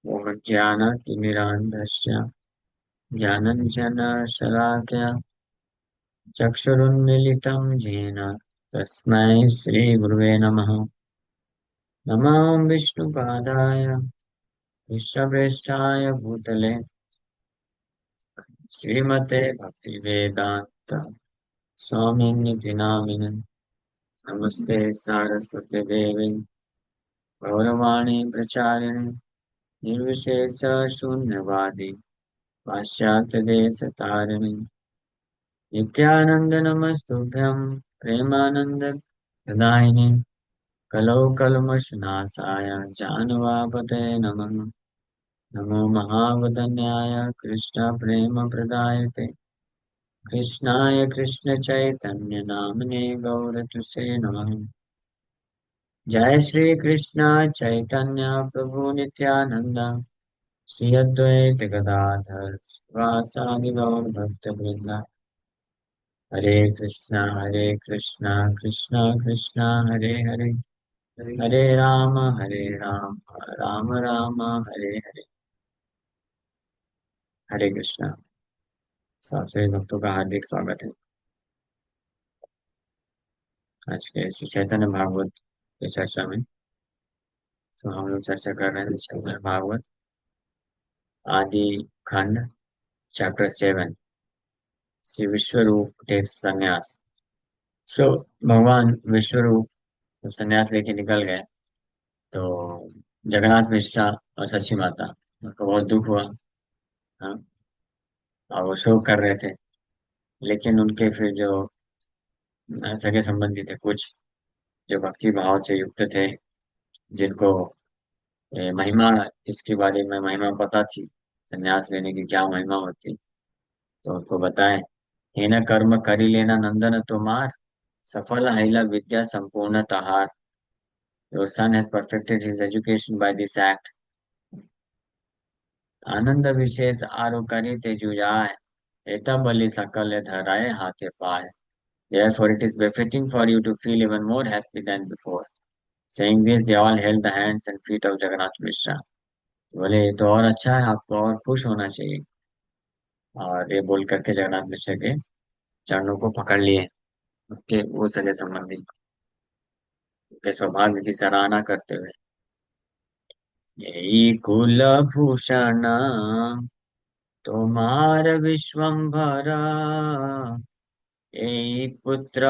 ॐ ज्ञानातिमिरान्धस्य ज्ञानञ्जनशलाकया चक्षुरुन्मीलितं येन तस्मै श्रीगुरुवे नमः। नमो विष्णुपादाय कृष्णप्रेष्ठाय भूतले श्रीमते भक्तिवेदान्त स्वामिनिति नामिने। नमस्ते सारस्वते देवे गौरवाणी प्रचारिणे निर्विशेष शून्यवादी पाश्चात्यदेशतारिणे नित्यानंद नमस्तुभ्यं प्रेमानंद प्रदायिने कलौ कल्मषनाशाय जानवापते नमः। नमो महावदन्याय कृष्ण प्रेम प्रदायते कृष्णाय कृष्ण चैतन्य नामने गौरतुसे नमः। जय श्री कृष्ण चैतन्य प्रभु नित्यानंद श्री अद्वैत गदाधर श्रीवासादि गौर भक्त वृंदा। हरे कृष्णा कृष्णा कृष्णा हरे हरे हरे राम राम राम हरे हरे। हरे कृष्णा। सभी भक्तों का हार्दिक स्वागत है आज के श्री चैतन्य भागवत की चर्चा में। तो हम लोग चर्चा कर रहे हैं चैतन्य भागवत आदि खंड चैप्टर 7 श्री विश्वरूप टेक्स संन्यास। सो भगवान विश्वरूप जब संन्यास लेके निकल गए तो जगन्नाथ मिश्रा और सची माता उनको बहुत दुख हुआ। हाँ, और वो शोक कर रहे थे। लेकिन उनके फिर जो सगे संबंधी थे कुछ जो भक्ति भाव से युक्त थे जिनको महिमा इसके बारे में महिमा पता थी संन्यास लेने की क्या महिमा होती तो उसको बताएं। हे न कर्म करी लेना नंदन तुम्हार सफल हैला विद्या संपूर्ण तहार। Your son has perfected his education by this act. आनंद विशेष आरो करी ते जुजाय एता बलि सकल धराए हाथे पाए। Therefore it is befitting for you to feel even more happy than before. Saying this, they all held the hands and feet of Jagannath Mishra. बोले ये तो और अच्छा है, आपको और खुश होना चाहिए। और ये बोल करके जगन्नाथ मिश्र के चरणों को पकड़ लिए। उसके वो सगे संबंधी के सौभाग्य की सराहना करते हुए यही कुल भूषण तोमार विश्वम्भरा यही पुत्र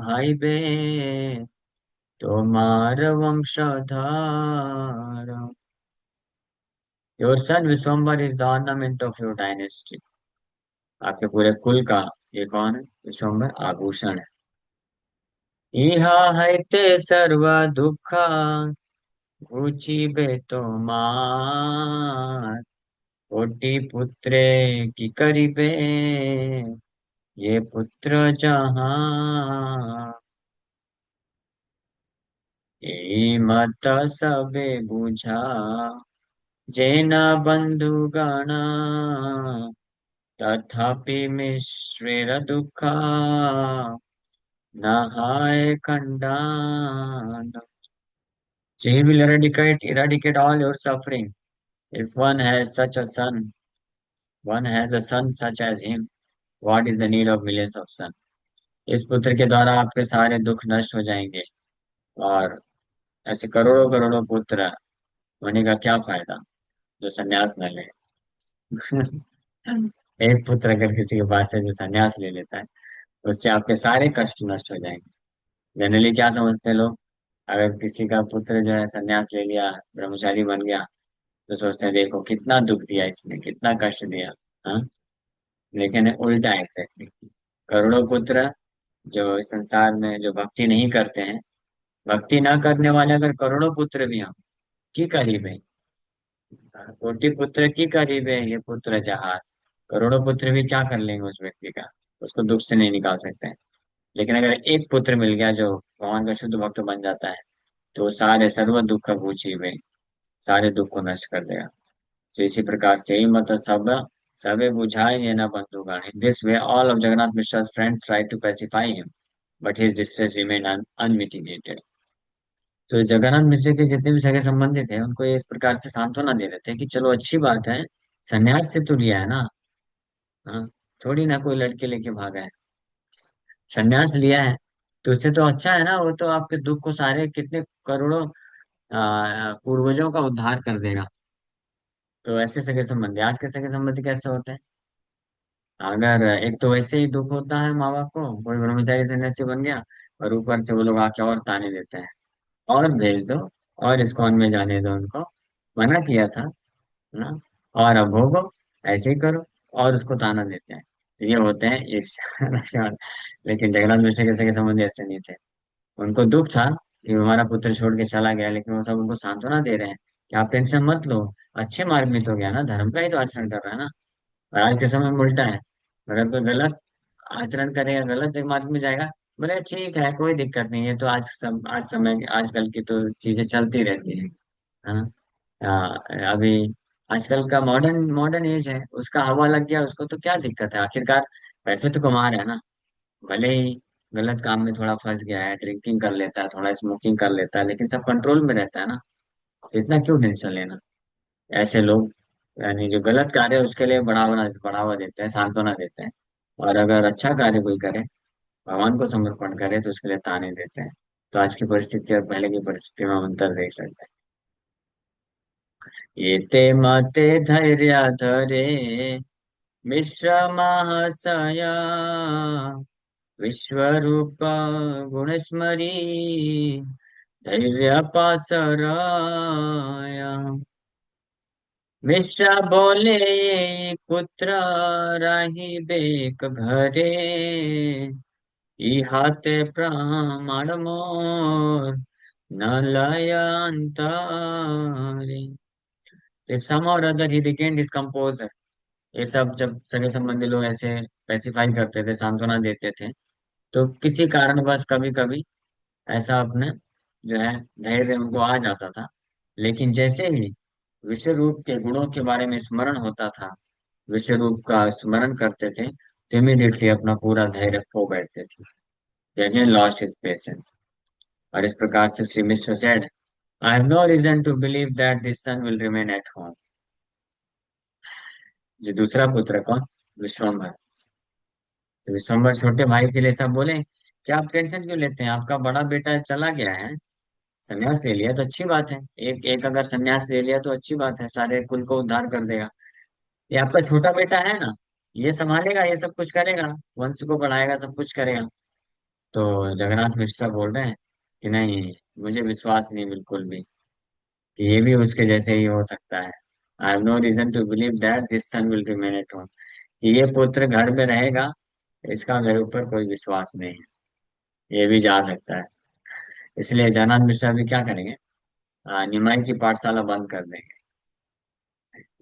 हाइबे तोमार वंशधार। Your son Vishwambhar is the ornament of your dynasty. आपके पूरे कुल का ये कौन है? विश्वम्भर आभूषण है। इहा हैते सर्व दुःख घुचिबे तोमार कोटि पुत्रे की करिबे ये पुत्र जहाँ। ए मत सबे बुझा जेना बंधुगण तथापि मिश्रेर दुःख नहाय खंडान। So he will eradicate all your suffering. If one has such a son, one has a son such as him, what is the need of millions of sons? इस पुत्र के द्वारा आपके सारे दुख नष्ट हो जाएंगे और ऐसे करोड़ों करोड़ों पुत्र होने का क्या फायदा जो संन्यास न ले। एक पुत्र अगर किसी के पास है जो संन्यास ले लेता है उससे आपके सारे कष्ट नष्ट हो जाएंगे। जनरली क्या समझते हैं लोग, अगर किसी का पुत्र जो है संन्यास ले लिया ब्रह्मचारी बन गया तो सोचते हैं देखो कितना दुख दिया इसने, कितना कष्ट दिया। हाँ, लेकिन उल्टा है एग्जैक्टली। करोड़ों पुत्र जो इस संसार में जो भक्ति नहीं करते हैं, भक्ति ना करने वाले अगर करोड़ों पुत्र भी हों की करीब है, कोटि पुत्र की करीब है ये पुत्र जहार। करोड़ों पुत्र भी क्या कर लेंगे उस व्यक्ति का, उसको दुख से नहीं निकाल सकते हैं। लेकिन अगर एक पुत्र मिल गया जो भगवान का शुद्ध भक्त बन जाता है तो वो सारे सर्व दुख का भूची हुए सारे दुख को नष्ट कर देगा। तो इसी प्रकार से ही मत सब सबे बुझाए ये न बंधुगण। In this way all of Jagannath Mishra's friends tried to pacify him, but his distress remained unmitigated. तो जगन्नाथ मिश्र के जितने भी सगे संबंधी थे उनको ये इस प्रकार से सांत्वना दे रहे थे कि चलो अच्छी बात है, संन्यास से तो लिया है ना। हाँ, थोड़ी ना कोई लड़के लेके भागा है, संन्यास लिया है तो उससे तो अच्छा है ना, वो तो आपके दुख को सारे कितने करोड़ों पूर्वजों का उद्धार कर देगा। तो ऐसे सगे संबंधी, आज के सगे संबंधी कैसे होते हैं? अगर एक तो वैसे ही दुख होता है माँ बाप को, कोई ब्रह्मचारी सन्यासी बन गया, और ऊपर से वो लोग आके और ताने देते हैं, और भेज दो, और इस्कॉन में जाने दो उनको, मना किया था ना, और अब भोगो, ऐसे ही करो, और उसको ताना देते हैं। तो ये होते हैं ईर्ष्या लक्षण। लेकिन जगन्नाथ मिश्र के सगे संबंधी ऐसे नहीं थे। उनको दुख था कि हमारा पुत्र छोड़ के चला गया, लेकिन वो सब उनको सांत्वना दे रहे हैं कि आप टेंशन मत लो, अच्छे मार्ग में तो गया ना, धर्म का ही तो आचरण कर रहा है ना। और आज के समय में उल्टा है, अगर कोई गलत आचरण करेगा, गलत जग मार्ग में जाएगा, बोले ठीक है कोई दिक्कत नहीं है, तो आज समय आजकल की तो चीजें चलती रहती है। हाँ। अभी आजकल का मॉडर्न मॉडर्न एज है, उसका हवा लग गया उसको, तो क्या दिक्कत है आखिरकार, पैसे तो कमा रहा है ना। भले ही गलत काम में थोड़ा फंस गया है, ड्रिंकिंग कर लेता है, थोड़ा स्मोकिंग कर लेता है, लेकिन सब कंट्रोल में रहता है ना। तो इतना क्यों टेंशन लेना। ऐसे लोग, यानी जो गलत कार्य है उसके लिए बढ़ावा बढ़ावा देते हैं, सांत्वना देते हैं। और अगर अच्छा कार्य कोई करे, भगवान को समर्पण करे, तो उसके लिए ताने देते हैं। तो आज की परिस्थिति और पहले की परिस्थिति में हम अंतर देख सकते हैं। ये ते मते धैर्य धरे मिश्र महाशया, विश्वरूप गुणस्मरी धैर्य पासराया। मिश्रा बोले पुत्र राही बेक घरे, इहाते प्रमाण मोर न लयांतरे। If somehow or other he regained his composure, ये सब जब सगे संबंधी लोग ऐसे स्पेसिफाई करते थे, सांत्वना देते थे, तो किसी कारणवश कभी कभी ऐसा अपने जो है धैर्य उनको आ जाता था। लेकिन जैसे ही विश्व रूप के गुणों के बारे में स्मरण होता था, विश्व रूप का स्मरण करते थे, तो इमीडिएटली अपना पूरा धैर्य खो बैठते थे, अगेन लॉस्ट हिज पेशेंस। और इस प्रकार से Shri Mishra said, I have no reason to believe that this son will remain at home. जो दूसरा पुत्र कौन, विश्वम्भर। तो विश्वम्भर छोटे भाई के लिए सब बोले कि आप टेंशन क्यों लेते हैं, आपका बड़ा बेटा चला गया है, संन्यास ले लिया तो अच्छी बात है, एक एक अगर संन्यास ले लिया तो अच्छी बात है, सारे कुल को उद्धार कर देगा। ये आपका छोटा बेटा है ना, ये संभालेगा, ये सब कुछ करेगा, वंश को बढ़ाएगा, सब कुछ करेगा। तो जगन्नाथ मिश्रा बोल रहे हैं कि नहीं, मुझे विश्वास नहीं बिल्कुल भी कि ये भी उसके जैसे ही हो सकता है। I have no reason to believe that this son will remain at home, कि ये पुत्र घर में रहेगा, इसका मेरे ऊपर कोई विश्वास नहीं है, ये भी जा सकता है। इसलिए जगन्नाथ मिश्रा भी क्या करेंगे, निमाई की पाठशाला बंद कर देंगे,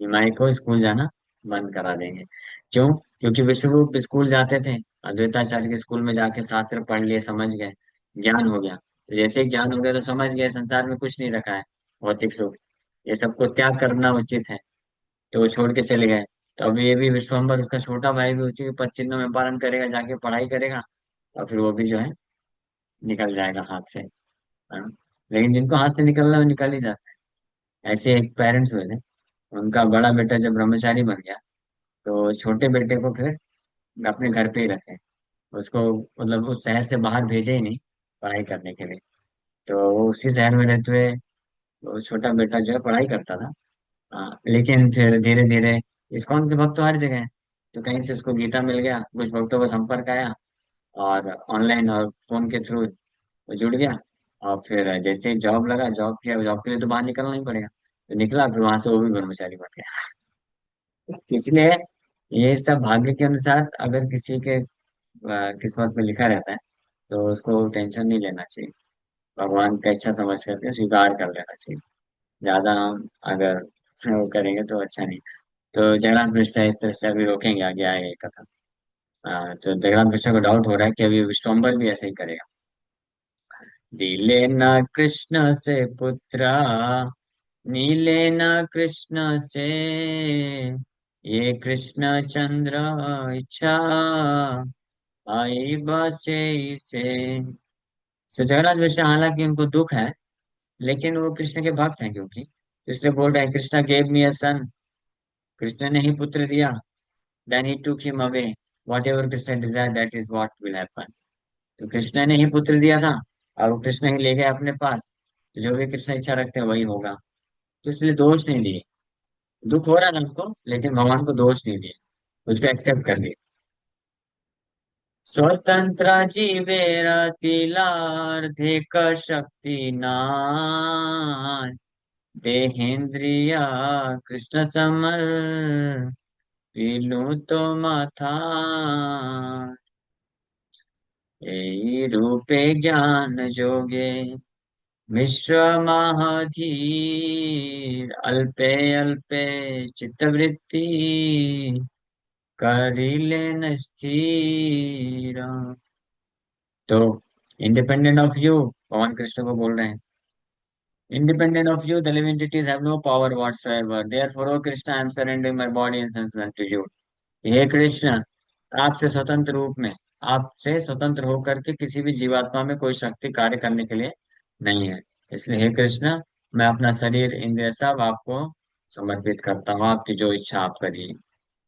निमाई को स्कूल जाना बंद करा देंगे। क्यों? क्योंकि विश्वरूप स्कूल जाते थे, अद्वैताचार्य के स्कूल में जाके शास्त्र पढ़ लिए, समझ गए, ज्ञान हो गया। तो जैसे ही ज्ञान हो गया तो समझ गए संसार में कुछ नहीं रखा है, भौतिक सुख, ये सबको त्याग करना उचित है, तो वो छोड़ के चले गए। तो अभी ये भी विश्वम्बर, उसका छोटा भाई भी उसी के पद चिन्हों में पालन करेगा, जाके पढ़ाई करेगा, और फिर वो भी जो है निकल जाएगा हाथ से, हाँ। लेकिन जिनको हाथ से निकलना है, वो निकल ही जाता है। ऐसे एक पेरेंट्स हुए थे, उनका बड़ा बेटा जब ब्रह्मचारी बन गया, तो छोटे बेटे को फिर अपने घर पे ही रखे, उसको मतलब उस शहर से बाहर भेजे ही नहीं पढ़ाई करने के लिए। तो वो उसी शहर में रहते हुए वो छोटा बेटा जो है पढ़ाई करता था। लेकिन फिर धीरे धीरे इस्कॉन के भक्त तो हर जगह हैं, तो कहीं से उसको गीता मिल गया, कुछ भक्तों का संपर्क आया, और ऑनलाइन और फोन के थ्रू वो जुड़ गया। और फिर जैसे ही जॉब लगा, जॉब किया, जॉब के लिए तो बाहर निकलना ही पड़ेगा, तो निकला, फिर वहां से वो भी ब्रह्मचारी बन गया। इसलिए ये सब भाग्य के अनुसार अगर किसी के किस्मत में लिखा रहता है, तो उसको टेंशन नहीं लेना चाहिए, भगवान का इच्छा समझ करके स्वीकार कर लेना चाहिए। ज्यादा हम अगर वो करेंगे तो अच्छा नहीं। तो जगन्नाथ मिश्र इस तरह से अभी रोकेंगे, आगे आएगा ये कथा। तो जगन्नाथ मिश्र को डाउट हो रहा है कि अभी विश्वम्बर भी ऐसे ही करेगा। दिले न कृष्ण से पुत्रा, नीले न कृष्ण से, ये कृष्ण चंद्र इच्छा आई बसे से। सो जगन्नाथ मिश्र, हालांकि उनको दुख है लेकिन वो कृष्ण के भक्त हैं, क्योंकि तो इसलिए बोल रहे हैं Krishna gave me a son, Krishna ने ही पुत्र दिया। Then he took him away, whatever Krishna desire that is what will happen. तो कृष्ण ने ही पुत्र दिया था, और वो कृष्ण ही ले गए अपने पास, तो जो भी कृष्ण इच्छा रखते हैं वही होगा। तो इसलिए दोष नहीं दिए। दुख हो रहा था हमको, लेकिन भगवान को दोष नहीं दिए, उसको एक्सेप्ट कर लिया। स्वतंत्र जीवेर तिलार्धिक शक्ति नाय, देहेन्द्रिय कृष्ण समर पीलू तो माथा। এই রূপে জ্ঞান যোগে মিশ্র মাহধীর, अल्पे अल्पे चित्तवृत्ति करिलेन स्थिर। तो इंडिपेंडेंट ऑफ यू, भगवान कृष्ण को बोल रहे हैं, independent of you the living entities have no power whatsoever, therefore o krishna I am surrendering my body and senses unto you। हे कृष्ण, आपसे स्वतंत्र रूप में, आपसे स्वतंत्र होकर के किसी भी जीवात्मा में कोई शक्ति कार्य करने के लिए नहीं है। इसलिए हे कृष्ण, मैं अपना शरीर इंद्रिय सब आपको समर्पित करता हूँ, आपकी जो इच्छा आप करिए,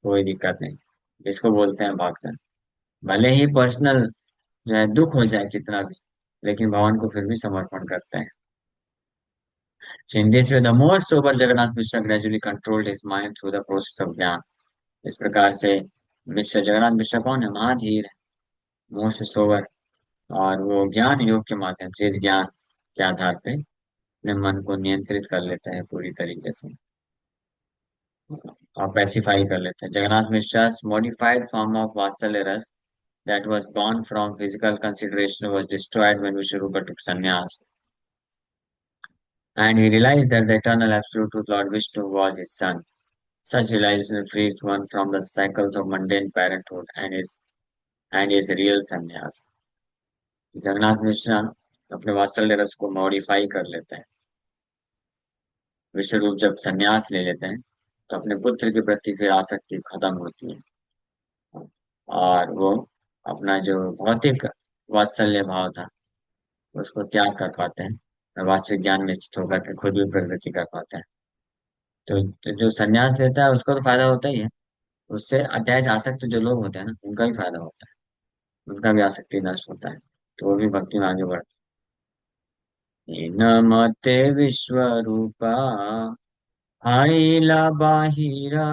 कोई दिक्कत नहीं। इसको बोलते हैं भक्त। भले ही पर्सनल जो है दुख हो जाए कितना भी, लेकिन भगवान को फिर भी समर्पण करते हैं। So in this way, the more sober Jagannath Mishra gradually controlled his mind through the process of ज्ञान। इस प्रकार से मिश्र, जगन्नाथ मिश्र कौन है? महाधीर है, मोस्ट सोवर। और वो ज्ञान योग के माध्यम से, इस ज्ञान के आधार पे अपने मन को नियंत्रित कर लेते हैं पूरी तरीके से, और पैसिफाई कर लेते हैं। Jagannath Mishra modified form of Vatsalya रस that was born from physical consideration was destroyed when Vishwarupa took sannyas, and he realized that the eternal absolute truth Lord Vishnu was his son. Such realization frees one from the cycles of mundane parenthood and is real sannyas। Jagannath Mishra अपने वात्सल्य रस को modify कर लेते हैं। विश्व रूप जब संन्यास ले लेते हैं, तो अपने पुत्र के प्रति फिर आसक्ति खत्म होती है, और वो अपना जो भौतिक वात्सल्य भाव था उसको त्याग कर पाते हैं, और वास्तविक ज्ञान में स्थित होकर के खुद भी प्रगति कर पाते हैं। तो जो संन्यास लेता है उसको तो फायदा होता ही है, उससे अटैच आसक्त जो लोग होते हैं ना, उनका भी फायदा होता है, उनका भी आसक्ति नष्ट होता है, तो वो भी भक्ति में आगे बढ़ते हैं। नमते विश्व रूपा आइला बाहिरा,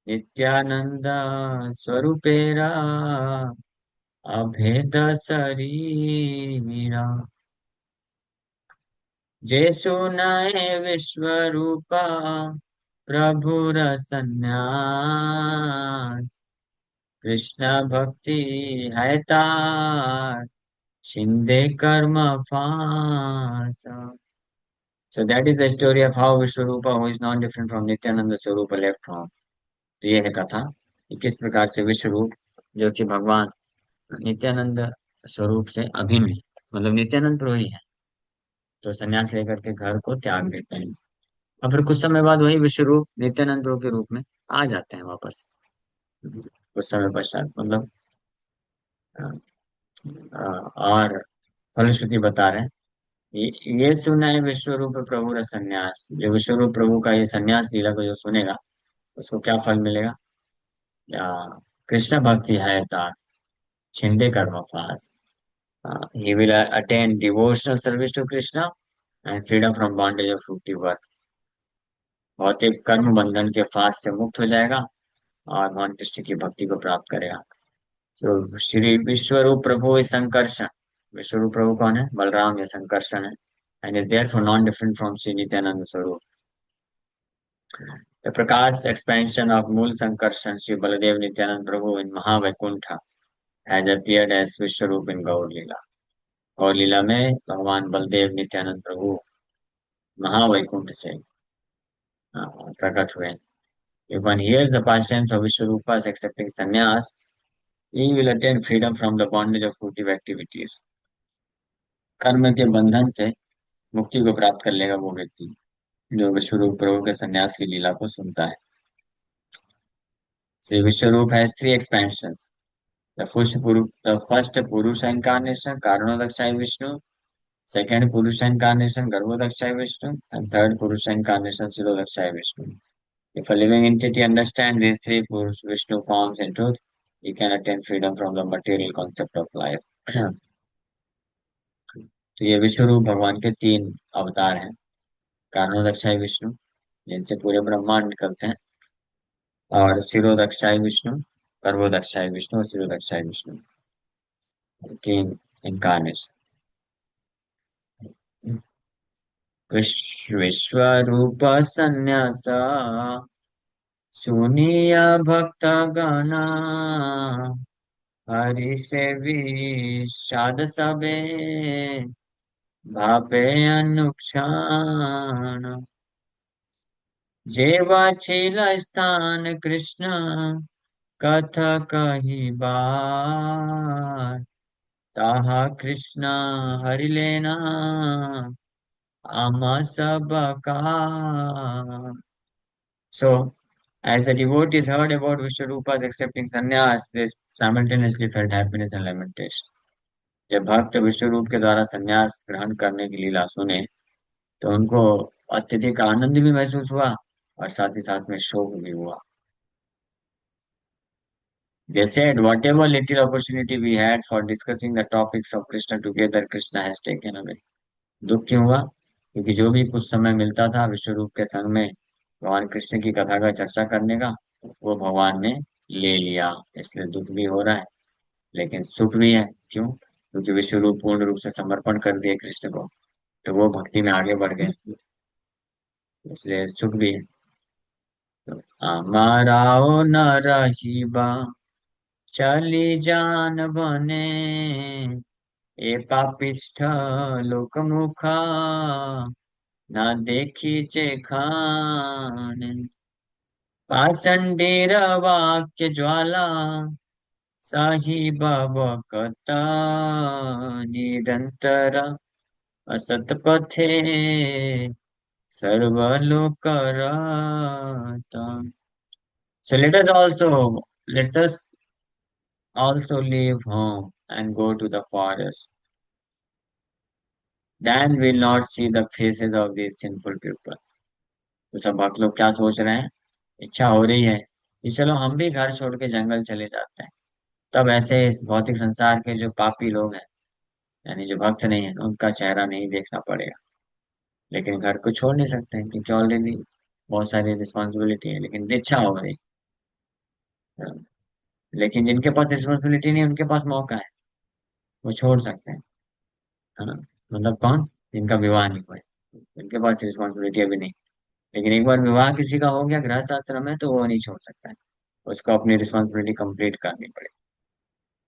नित्यानंद स्वरूपेरा अभेद शरीरा। जेसु नये विश्व रूपा प्रभुर संन्यास, कृष्ण भक्ति है तार शिंदे कर्म फांसा। So that is the story of how Vishwarupa, who is non different from Nityananda Swarupa, left home। तो ये है कथा कि किस प्रकार से विश्वरूप, जो कि भगवान नित्यानंद स्वरूप से अभिन्न है, मतलब नित्यानंद प्रभु ही है, तो संन्यास लेकर के घर को त्याग देते हैं। और फिर कुछ समय बाद वही विश्वरूप नित्यानंद प्रभु के रूप में आ जाते हैं वापस, कुछ समय पश्चात, मतलब और फलश्रुति बता रहे हैं। ये सुना है विश्वरूप प्रभु का संन्यास, जो विश्वरूप प्रभु का ये संन्यास लीला को जो सुनेगा, उसको क्या फल मिलेगा? या कृष्ण भक्ति है तार छिंदे कर्म फास, he will attain devotional service to Krishna and freedom from bondage of fruitive work। भौतिक कर्म बंधन के फास से मुक्त हो जाएगा, और भगवान कृष्ण की भक्ति को प्राप्त करेगा। सो श्री विश्वरूप प्रभु इज संकर्षण। विश्वरूप प्रभु कौन है? बलराम या संकर्षण है, and is there for non different from Shri Nityananda स्वरूप। द प्रकाश एक्सपेंशन ऑफ मूल Sankarshan Shri Baldev Nityananda Prabhu in Mahavaikuntha has appeared as Vishwarup in Gaura लीला। गौर लीला में भगवान बलदेव नित्यानंद प्रभु महावैकुंठ से प्रकट हुए। If one hears the pastimes of Vishwarupas accepting sannyas, he will attain freedom from the bondage of fruitive activities। कर्म के बंधन से मुक्ति को प्राप्त कर लेगा वो व्यक्ति जो विश्वरूप प्रभु के संन्यास की लीला को सुनता है। श्री विश्वरूप has three expansions। The first Purusha incarnation, Karanodakshai Vishnu, Second Purusha incarnation, Garbhodakshaya Vishnu. And third Purusha incarnation, Sirodakshaya Vishnu. If a living entity understands these three Purusha Vishnu forms in truth, he can attain freedom from the material concept of life. तो ये विश्व रूप भगवान के तीन अवतार हैं। कारणोदक्षाय विष्णु, जिनसे पूरे ब्रह्मांड निकलते हैं, और सिरोदक्षाय विष्णु, गर्भोदक्षाय विष्णु और सिरोदक्षाय विष्णु, तीन इनकारनेशन। विश्वरूप संन्यास सुनिया भक्त गणा, हरि से विषाद सबे भापे अनुक्षण। जेवाचील स्थान कृष्ण कथा कही बात, ताहा कृष्ण हरि लेना आमा सबका। So, as the devotees heard about Vishwarupa's accepting sannyas, they simultaneously felt happiness and lamentation. जब भक्त विश्वरूप के द्वारा संन्यास ग्रहण करने की लीला सुने, तो उनको अत्यधिक आनंद भी महसूस हुआ और साथ ही साथ में शोक भी हुआ। They said, whatever little opportunity we had for discussing the topics of Krishna together, Krishna has taken away. दुख क्यों हुआ? क्योंकि जो भी कुछ समय मिलता था विश्वरूप के संग में भगवान कृष्ण की कथा का चर्चा करने का, वो भगवान ने ले लिया। इसलिए दुख भी हो रहा है, लेकिन सुख भी है। क्यों? क्योंकि विश्वरूप पूर्ण रूप से समर्पण कर दिए कृष्ण को, तो वो भक्ति में आगे बढ़ गए, इसलिए सुख भी है। तो हमाराओ न रहीबा चली जान बने, ए पापिष्ठ लोक मुखा ना देखी चेखान। पाषंडेर वाक्य ज्वाला साहिब बकता, निरंतर असत पथे सर्वलोक रता। So let us also leave home and go to the forest. Then we'll not see the faces of these sinful people. तो सब भक्त लोग क्या सोच रहे हैं? इच्छा हो रही है कि चलो हम भी घर छोड़ के जंगल चले जाते हैं। तब ऐसे इस भौतिक संसार के जो पापी लोग हैं, यानी जो भक्त नहीं है, उनका चेहरा नहीं देखना पड़ेगा। लेकिन घर को छोड़ नहीं सकते हैं, क्योंकि ऑलरेडी बहुत सारी रिस्पॉन्सिबिलिटी है, लेकिन इच्छा हो रही है। लेकिन जिनके पास रिस्पॉन्सिबिलिटी नहीं, उनके पास मौका है, वो छोड़ सकते हैं। है ना? मतलब कौन? जिनका विवाह नहीं हुआ है, उनके पास रिस्पॉन्सिबिलिटी अभी नहीं। लेकिन एक बार विवाह किसी का हो गया गृहस्थ आश्रम में, तो वो नहीं छोड़ सकता है, उसको अपनी रिस्पॉन्सिबिलिटी कंप्लीट करनी पड़ेगी।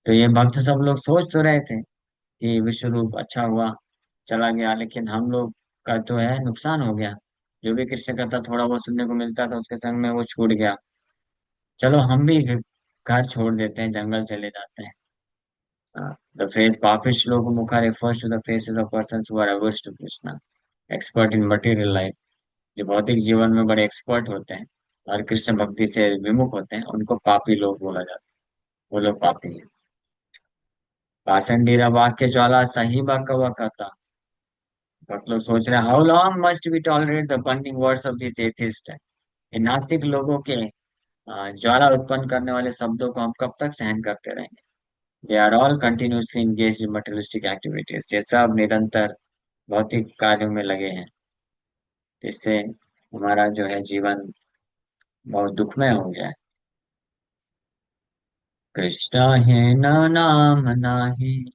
तो ये भक्त सब लोग सोच तो रहे थे कि विश्व रूप अच्छा हुआ, चला गया, लेकिन हम लोग का तो है नुकसान हो गया। जो भी कृष्ण कथा थोड़ा बहुत सुनने को मिलता था उसके संग में वो छूट गया। चलो हम भी घर छोड़ देते हैं, जंगल चले जाते हैं। द phrase पापिष्ठ लोक मुखा refers to the faces of persons who are averse to Krishna, expert in material life। जो भौतिक जीवन में बड़े एक्सपर्ट होते हैं और कृष्ण भक्ति से विमुख होते हैं, उनको पापी लोग बोला जाता है। वो लोग पापी हैं। पाषंडीरा वाक्य ज्वाला सही कवा कहता। बहुत लोग सोच रहे हैं, how long must we tolerate the burning words of this atheist. इन नास्तिक लोगों के ज्वाला उत्पन्न करने वाले शब्दों को हम कब तक सहन करते रहेंगे? They are all continuously engage in materialistic activities. ये सब निरंतर भौतिक कार्यों में लगे हैं, इससे हमारा जो है जीवन बहुत दुखमय हो गया है। कृष्ण है न नाम नाही,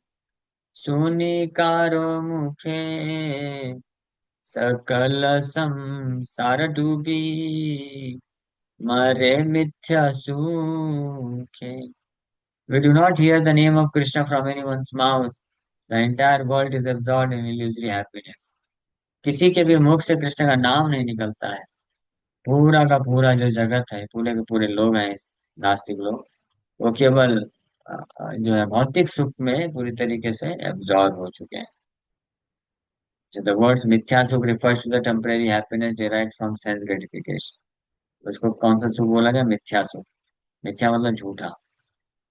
सुनी कारो मुखे, सकल संसार डूबी, मरे मिथ्या सुखे। We do not hear the name of Krishna from anyone's mouth. The entire world is absorbed in illusory happiness. किसी के भी मुख से कृष्ण का नाम नहीं निकलता है। पूरा का पूरा जो जगत है, पूरे के पूरे लोग हैं इस नास्तिक लोग, वो केवल जो है भौतिक सुख में पूरी तरीके से एब्जॉर्ब हो चुके हैं। So the words मिथ्या सुख refers to the temporary happiness derived from sense gratification। उसको कौन सा सुख बोला गया? मिथ्या सुख। मिथ्या मतलब झूठा,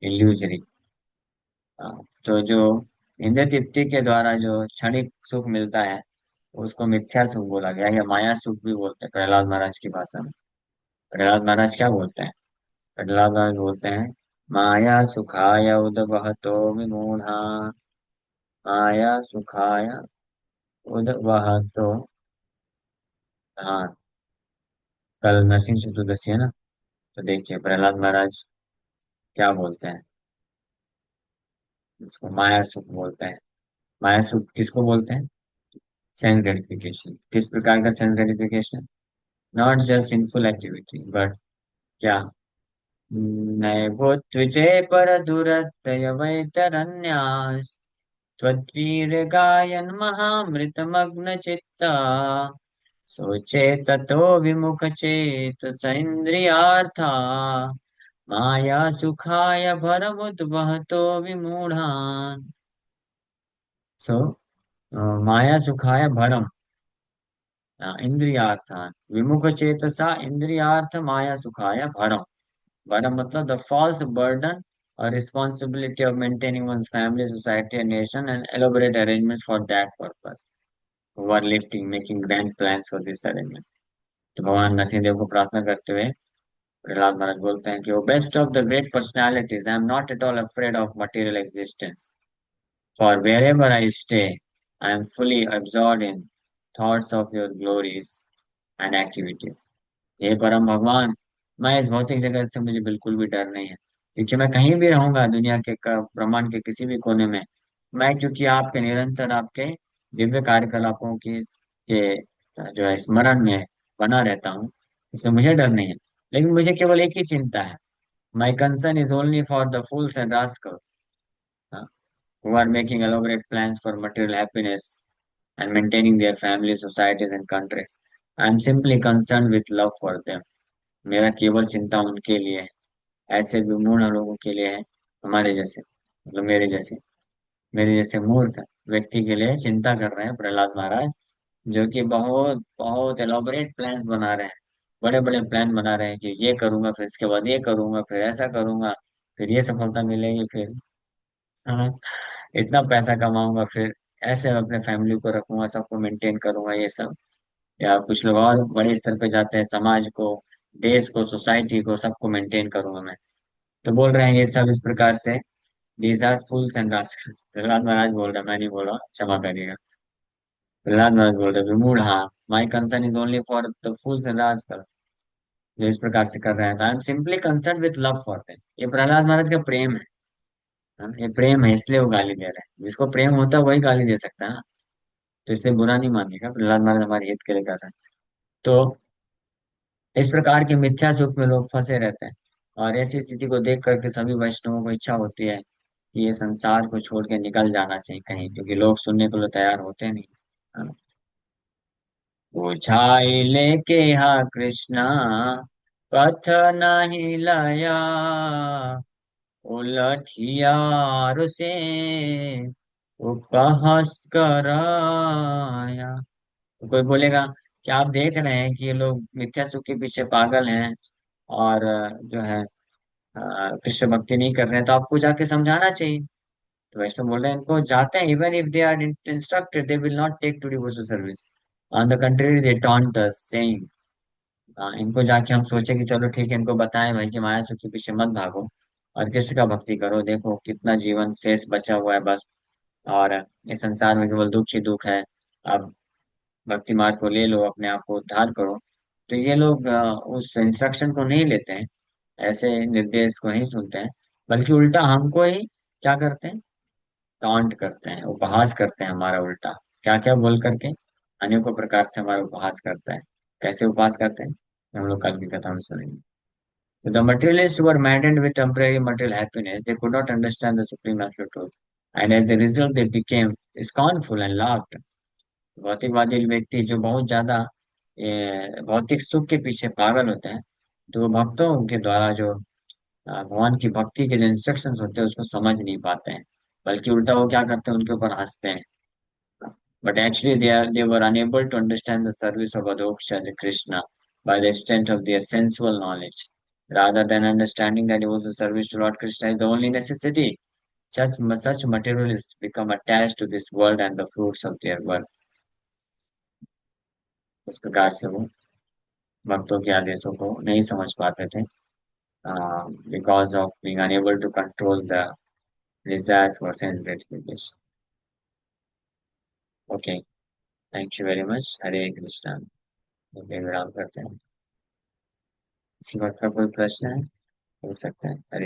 इल्यूजरी। तो जो इंद्रिय तृप्ति के द्वारा जो क्षणिक सुख मिलता है उसको मिथ्या सुख बोला गया, या माया सुख भी बोलते हैं प्रहलाद महाराज की भाषा में। प्रहलाद महाराज क्या बोलते हैं? प्रहलाद महाराज बोलते हैं, माया सुखाय उदवहतो विमूढ़ा, माया सुखाय उदवहतो। हाँ, कल नरसिंह चतुर्दशी है ना, तो देखिए प्रहलाद महाराज क्या बोलते हैं। इसको माया सुख बोलते हैं। माया सुख किसको बोलते हैं? Sense gratification. किस प्रकार का sense gratification? Not just sinful activity but क्या, नैवो द्विजय पर दुरतय वैतरन्यास, त्वद्वीर गायन महामृतमग्न चित्ता, सोचे ततो विमुख चेत इंद्रियार्था, माया सुखाय भरमुद्वहतो विमूढ़ान्। सो माया सुखाय भरम इंद्रियार्थान विमुख चेतसा इंद्रियार्थ माया सुखाय भरम। भरम मतलब the false burden or responsibility of maintaining one's family, society, and nation, and elaborate arrangements for that purpose. Who are lifting, making grand plans for this arrangement. तो भगवान नरसिंहदेव को प्रार्थना करते हुए प्रहलाद महाराज बोलते हैं कि O best of the great personalities, I am not at all afraid of material existence, for wherever I stay, I am fully absorbed in thoughts of your glories and activities. हे परम भगवान, मैं इस भौतिक जगत से मुझे बिल्कुल भी डर नहीं है, क्योंकि मैं कहीं भी रहूंगा दुनिया के ब्रह्मांड के किसी भी कोने में, मैं क्योंकि आपके निरंतर आपके दिव्य कार्यकलापों की के जो है स्मरण में बना रहता हूँ, इसलिए मुझे डर नहीं है। लेकिन मुझे केवल एक ही चिंता है, my concern is only for the fools and Rascals who are making elaborate plans for material happiness and maintaining their families, societies, and countries. I am simply concerned with love for them. मेरा केवल चिंता उनके लिए है, ऐसे विमूढ़ लोगों के लिए है, हमारे जैसे, मतलब मेरे जैसे मूर्ख व्यक्ति के लिए चिंता कर रहे हैं प्रहलाद महाराज, जो कि बहुत बहुत एलोबरेट प्लान्स बना रहे हैं, बड़े बड़े प्लान बना रहे हैं कि ये करूंगा, फिर इसके बाद ये करूंगा, फिर ऐसा करूंगा, फिर ये सफलता मिलेगी, फिर हाँ, इतना पैसा कमाऊंगा, फिर ऐसे मैं अपने फैमिली को रखूंगा, सबको मेंटेन करूंगा, ये सब। या कुछ लोग और बड़े स्तर पे जाते हैं, समाज को, देश को, सोसाइटी को, सबको मेंटेन करूंगा मैं। तो बोल रहे हैं ये सब इस प्रकार से, these are fools and rascals. Prahlad Maharaj बोल रहे हैं, मैं नहीं बोल रहा, क्षमा करिएगा। प्रहलाद महाराज बोल रहे हैं विमूढ़, हाँ, my concern is only for the fools and Rascals, जो इस प्रकार से कर रहे हैं, तो I am simply concern with love for them. ये प्रहलाद महाराज का प्रेम है। हाँ, ये प्रेम है, इसलिए वो गाली दे रहे हैं। जिसको प्रेम होता है वही गाली दे सकता है ना, तो इसलिए बुरा नहीं मानिएगा, प्रहलाद महाराज हमारे हित के लिए कर रहे हैं। तो इस प्रकार के मिथ्या सुख में लोग फंसे रहते हैं, और ऐसी स्थिति को देख करके सभी वैष्णवों को इच्छा होती है कि ये संसार को छोड़ के निकल जाना चाहिए कहीं, क्योंकि लोग सुनने को लिए तैयार होते नहीं। हाँ। बुझाई लेके हा कृष्णा, पथ नहीं लया, उलझियार से उपहास कराया। तो कोई बोलेगा कि आप देख रहे हैं कि ये लोग मिथ्या सुख के पीछे पागल हैं, और जो है कृष्ण भक्ति नहीं कर रहे हैं, तो आपको जाके समझाना चाहिए। तो वैष्णव बोल रहे हैं इनको जाते हैं, even if they are instructed they will not take to devotional service, on the country they taunt us saying, इनको जाके हम सोचे कि चलो ठीक है, इनको बताएं भाई कि माया सुख के पीछे मत भागो और कृष्ण का भक्ति करो, देखो कितना जीवन शेष बचा हुआ है बस, और इस संसार में केवल दुख ही दुख है, अब भक्ति मार्ग को ले लो, अपने आप को उद्धार करो। तो ये लोग उस इंस्ट्रक्शन को नहीं लेते हैं, ऐसे निर्देश को नहीं सुनते हैं, बल्कि उल्टा हमको ही क्या करते हैं, टॉन्ट करते हैं, उपहास करते हैं हमारा उल्टा, क्या क्या बोल करके अनेकों प्रकार से हमारा उपहास करता है। कैसे उपहास करते हैं, हम लोग कल की कथा में सुनेंगे। So the materialists were maddened with temporary material happiness. They could not understand the supreme absolute truth. And as a result, they became scornful and laughed. भौतिकवादी व्यक्ति जो बहुत ज्यादा भौतिक सुख के पीछे पागल होते हैं, तो वो भक्तों के द्वारा जो भगवान की भक्ति के जो इंस्ट्रक्शंस होते हैं उसको समझ नहीं पाते हैं, बल्कि उल्टा वो क्या करते हैं, उनके ऊपर हंसते हैं। But actually, they were unable to understand the service of Adhoksha Krishna by the extent of their sensual knowledge, rather than understanding that devotional service to Lord Krishna is the only necessity. Such materialists become attached to this world and the fruits of their work. इस प्रकार से वो भक्तों के आदेशों को नहीं समझ पाते थे, because of being unable to control the desires for sense gratification. Okay, thank you very much. Hare Krishna. Okay, विराम करते हैं। इसी बात का कोई प्रश्न है, हो सकता है। हरे